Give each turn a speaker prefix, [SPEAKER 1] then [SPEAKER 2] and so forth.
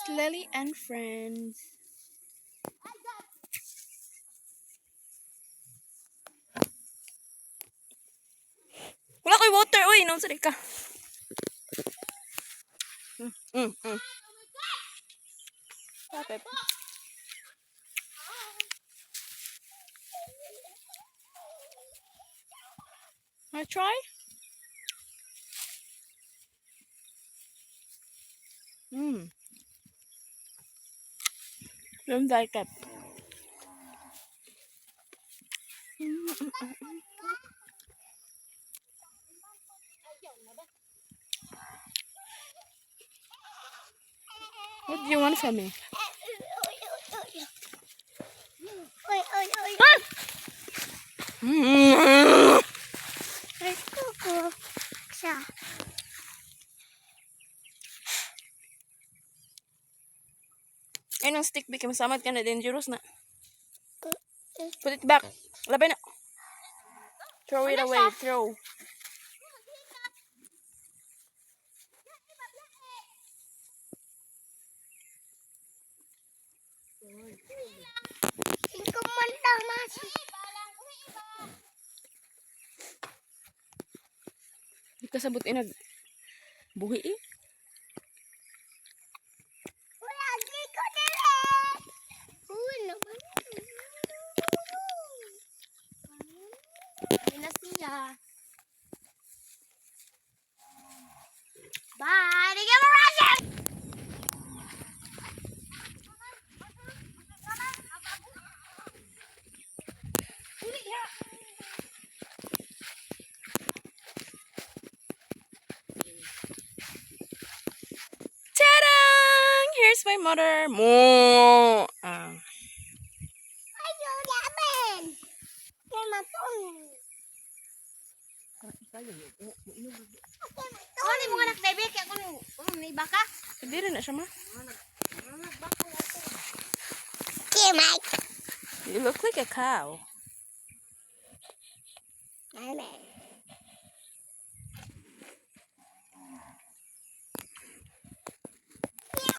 [SPEAKER 1] Lily and friends. Wala ko'y water. Uy, nung sari ka. Tapos. I try? Don't like it. What do you want from me?
[SPEAKER 2] Ay, kuko. Siya.
[SPEAKER 1] Ay, nung stick bigay masamad ka na dangerous na. Put it back. Labay na. Throw it away. Throw.
[SPEAKER 2] Ikaw man lang, Masi.
[SPEAKER 1] Di ka sabot inag. Buhi eh.
[SPEAKER 2] Wala, di ko nila. Wala naman. Ayun na siya. Bye! Di ka marasip!
[SPEAKER 1] Ta-dang! Here's my mother. Mo.
[SPEAKER 2] Ayaw namin! Kaya matong. Ano yung mga nakdebe? Kaya kung may baka?
[SPEAKER 1] Hindi rin na siya ma.
[SPEAKER 2] Okay, Mike.
[SPEAKER 1] You look like a cow.
[SPEAKER 2] Amen.